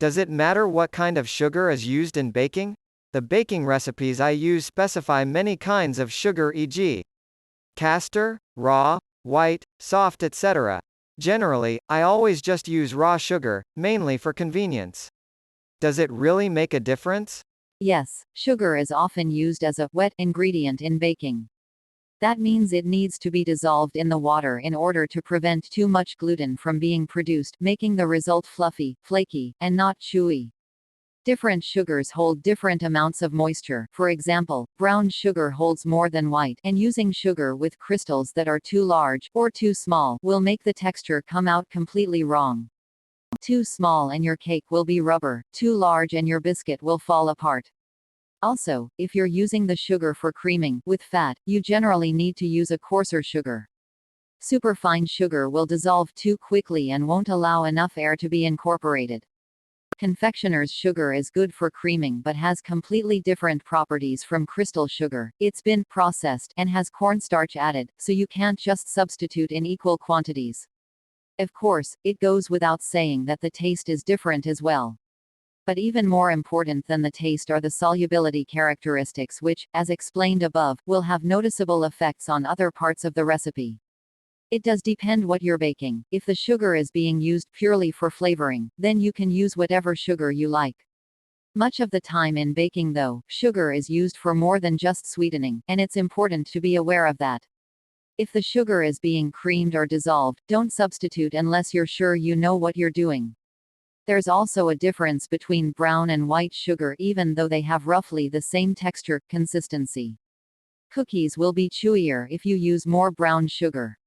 Does it matter what kind of sugar is used in baking? The baking recipes I use specify many kinds of sugar, e.g., caster, raw, white, soft, etc. Generally, I always just use raw sugar, mainly for convenience. Does it really make a difference? Yes, sugar is often used as a wet ingredient in baking. That means it needs to be dissolved in the water in order to prevent too much gluten from being produced, making the result fluffy, flaky, and not chewy. Different sugars hold different amounts of moisture. For example, brown sugar holds more than white, and using sugar with crystals that are too large or too small will make the texture come out completely wrong. Too small and your cake will be rubber, too large and your biscuit will fall apart. Also, if you're using the sugar for creaming with fat, you generally need to use a coarser sugar. Superfine sugar will dissolve too quickly and won't allow enough air to be incorporated. Confectioner's sugar is good for creaming but has completely different properties from crystal sugar. It's been processed and has cornstarch added, so you can't just substitute in equal quantities. Of course, it goes without saying that the taste is different as well. But even more important than the taste are the solubility characteristics which, as explained above, will have noticeable effects on other parts of the recipe. It does depend what you're baking. If the sugar is being used purely for flavoring, then you can use whatever sugar you like. Much of the time in baking though, sugar is used for more than just sweetening, and it's important to be aware of that. If the sugar is being creamed or dissolved, don't substitute unless you're sure you know what you're doing. There's also a difference between brown and white sugar even though they have roughly the same texture, consistency. Cookies will be chewier if you use more brown sugar.